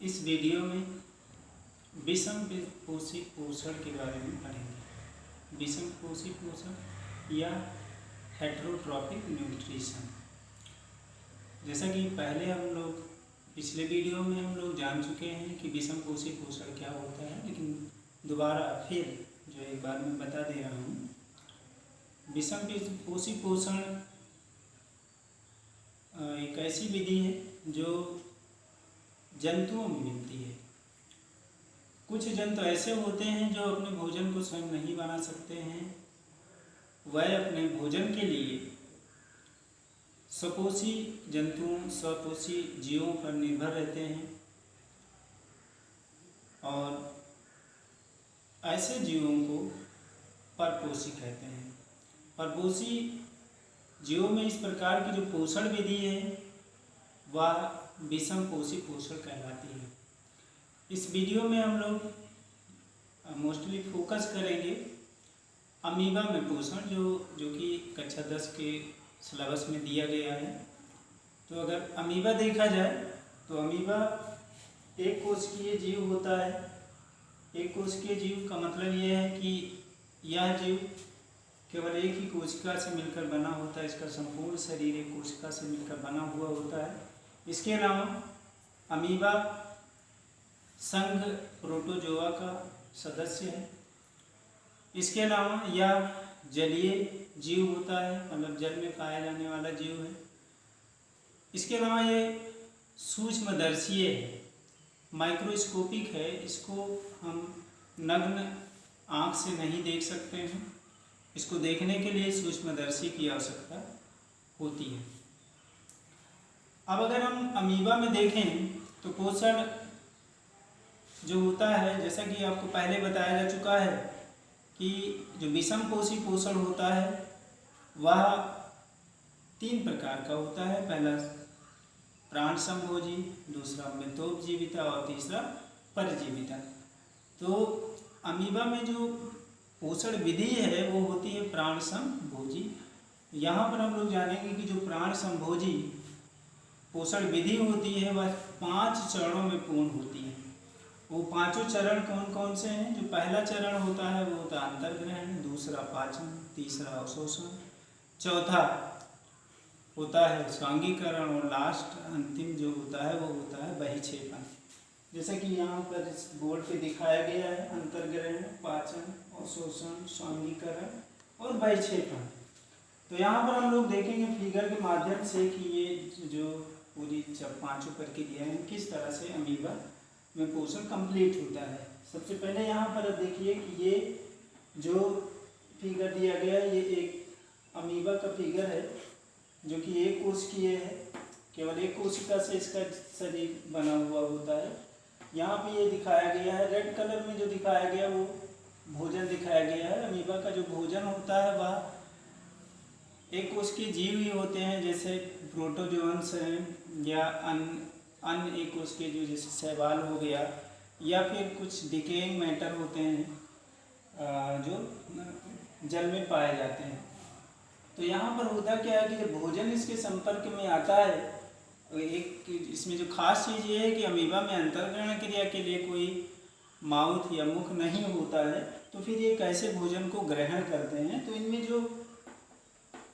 इस वीडियो में विषम पोषी पोषण के बारे में पढ़ेंगे। विषम पोषी पोषण या हेटेरोट्रॉपिक न्यूट्रिशन। जैसा कि पहले हम लोग पिछले वीडियो में हम लोग जान चुके हैं कि विषम पोषी पोषण क्या होता है, लेकिन दोबारा फिर जो एक बार मैं बता दे रहा हूँ। विषम पोषी पोषण एक ऐसी विधि है जो जंतुओं में मिलती है। कुछ जंतु ऐसे होते हैं जो अपने भोजन को स्वयं नहीं बना सकते हैं, वह अपने भोजन के लिए स्वपोषी जंतुओं स्वपोषी जीवों पर निर्भर रहते हैं। और ऐसे जीवों को परपोषी कहते हैं। परपोषी जीवों में इस प्रकार की जो पोषण विधि है वह विषम पोषी पोषण कहलाती है। इस वीडियो में हम लोग मोस्टली फोकस करेंगे अमीबा में पोषण, जो कि कक्षा 10 के सिलेबस में दिया गया है। तो अगर अमीबा देखा जाए तो अमीबा एक कोशिकीय जीव होता है। एक कोशिकीय जीव का मतलब यह है कि यह जीव केवल एक ही कोशिका से मिलकर बना होता है। इसका संपूर्ण शरीर एक कोशिका से मिलकर बना हुआ होता है। इसके अलावा अमीबा संघ प्रोटोजोआ का सदस्य है। इसके अलावा यह जलीय जीव होता है, मतलब जल में पाया जाने वाला जीव है। इसके अलावा ये सूक्ष्मदर्शीय है, माइक्रोस्कोपिक है। इसको हम नग्न आँख से नहीं देख सकते हैं। इसको देखने के लिए सूक्ष्मदर्शी की आवश्यकता होती है। अब अगर हम अमीबा में देखें तो पोषण जो होता है, जैसा कि आपको पहले बताया जा चुका है कि जो विषम पोषी पोषण होता है वह 3 प्रकार का होता है। पहला प्राण संभोजी, दूसरा मृतोपजीविता और तीसरा परजीविता। तो अमीबा में जो पोषण विधि है वो होती है प्राण संभोजी। यहाँ पर हम लोग जानेंगे कि जो प्राण संभोजी पोषण विधि होती है वह 5 चरणों में पूर्ण होती है। वो 5 चरण कौन कौन से हैं? जो पहला चरण होता है वो होता है अंतर्ग्रहण, दूसरा पाचन, तीसरा अवशोषण, चौथा होता है स्वांगीकरण और लास्ट अंतिम जो होता है वो होता है बहिक्षेपण। जैसा कि यहाँ पर इस बोर्ड पे दिखाया गया है, अंतर्ग्रहण, पाचन, अवशोषण, स्वांगीकरण और बहिक्षेपण। तो यहाँ पर हम लोग देखेंगे फिगर के माध्यम से कि ये जो पूरी 5 प्रक्रिया है किस तरह से अमीबा में पोषण कंप्लीट होता है। सबसे पहले यहाँ पर अब देखिए कि ये जो फिगर दिया गया है ये एक अमीबा का फिगर है जो कि एक कोशिकीय है। केवल एक कोशिका से इसका शरीर बना हुआ होता है। यहाँ पे ये दिखाया गया है रेड कलर में, जो दिखाया गया वो भोजन दिखाया गया है। अमीबा का जो भोजन होता है वह एक कोशिकीय जीव ही होते हैं, जैसे प्रोटोजोअन्स हैं या अन्य एक कोशिकीय जीव जैसे शैवाल हो गया, या फिर कुछ डिकेइंग मैटर होते हैं जो जल में पाए जाते हैं। तो यहाँ पर होता क्या है कि जब भोजन इसके संपर्क में आता है, एक इसमें जो खास चीज़ ये है कि अमीबा में अंतर्ग्रहण क्रिया के लिए कोई माउथ या मुख नहीं होता है। तो फिर ये कैसे भोजन को ग्रहण करते हैं? तो इनमें जो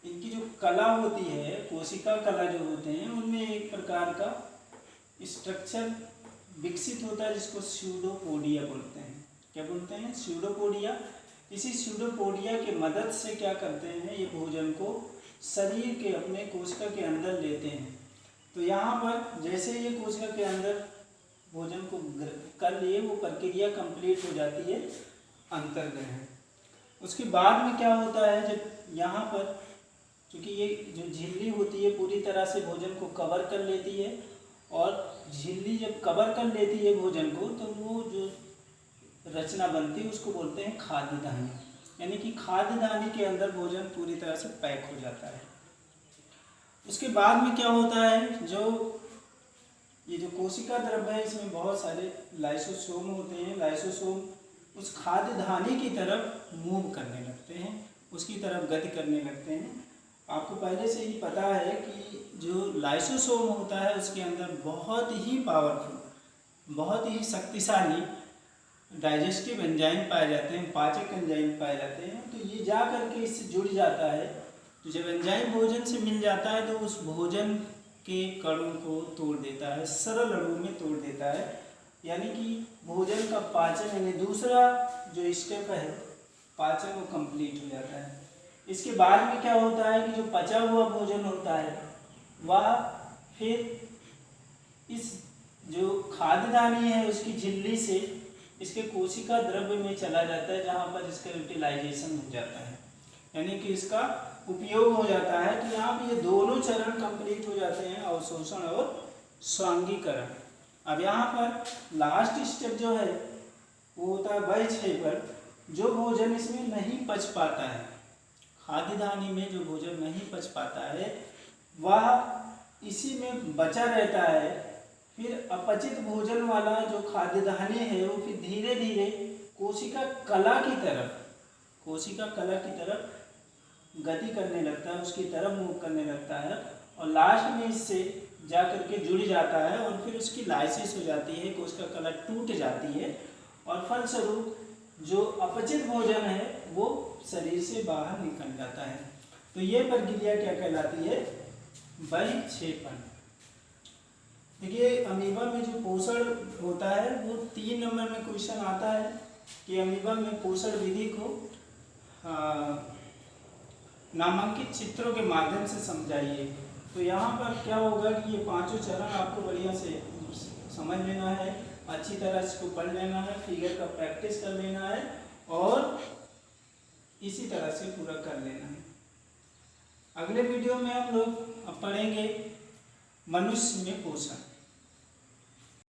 इनकी जो कला होती है, कोशिका कला जो होते हैं, उनमें एक प्रकार का स्ट्रक्चर विकसित होता है जिसको स्यूडोपोडिया बोलते हैं। क्या बोलते हैं? स्यूडोपोडिया। इसी स्यूडोपोडिया के मदद से क्या करते हैं, ये भोजन को शरीर के अपने कोशिका के अंदर लेते हैं। तो यहाँ पर जैसे ये कोशिका के अंदर भोजन को कर लिए, वो प्रक्रिया कंप्लीट हो जाती है अंतर्ग्रहण। उसके बाद में क्या होता है, जब यहाँ पर क्योंकि ये जो झिल्ली होती है पूरी तरह से भोजन को कवर कर लेती है, और झिल्ली जब कवर कर लेती है भोजन को तो वो जो रचना बनती है उसको बोलते हैं खाद्य दानी। यानी कि खाद्य दानी के अंदर भोजन पूरी तरह से पैक हो जाता है। उसके बाद में क्या होता है, जो ये जो कोशिका द्रव्य है इसमें बहुत सारे लाइसोसोम होते हैं। लाइसोसोम उस खाद्य धानी की तरफ मूव करने लगते हैं, उसकी तरफ गति करने लगते हैं। आपको पहले से ही पता है कि जो लाइसोसोम होता है उसके अंदर बहुत ही पावरफुल बहुत ही शक्तिशाली डाइजेस्टिव एंजाइम पाए जाते हैं, पाचक एंजाइम पाए जाते हैं। तो ये जा करके इससे जुड़ जाता है। तो जब एंजाइम भोजन से मिल जाता है तो उस भोजन के कणों को तोड़ देता है, सरल अणुओं में तोड़ देता है, यानी कि भोजन का पाचन, यानी दूसरा जो स्टेप है पाचन, वो कंप्लीट हो जाता है। इसके बाद में क्या होता है कि जो पचा हुआ भोजन होता है वह फिर इस जो खाद्यदानी है उसकी झिल्ली से इसके कोशिका द्रव्य में चला जाता है, जहाँ पर इसका यूटिलाइजेशन हो जाता है, यानी कि इसका उपयोग हो जाता है। कि यहाँ पे ये दोनों चरण कंप्लीट हो जाते हैं, अवशोषण और स्वांगीकरण। अब यहाँ पर लास्ट स्टेप जो है वो होता है वह पर, जो भोजन इसमें नहीं पच पाता है, खाद्यदानी में जो भोजन नहीं पच पाता है वह इसी में बचा रहता है। फिर अपचित भोजन वाला जो खाद्यदानी है वो फिर धीरे धीरे कोशिका कला की तरफ गति करने लगता है, उसकी तरफ मूव करने लगता है, और लास्ट में इससे जा करके जुड़ जाता है और फिर उसकी लाइसिस हो जाती है, कोशिका कला टूट जाती है और फलस्वरूप जो अपचित भोजन है वो शरीर से बाहर निकल जाता है। तो ये प्रक्रिया क्या कहलाती है? बहिक्षेपण। देखिए अमीबा में जो पोषण होता है वो 3 नंबर में क्वेश्चन आता है कि अमीबा में पोषण विधि को नामांकित चित्रों के माध्यम से समझाइए। तो यहाँ पर क्या होगा कि ये 5 चरण आपको बढ़िया से समझ लेना है, अच्छी तरह इसको पढ़ लेना है, फिगर का प्रैक्टिस कर लेना है और इसी तरह से पूरा कर लेना है। अगले वीडियो में हम लोग अब पढ़ेंगे मनुष्य में पोषण।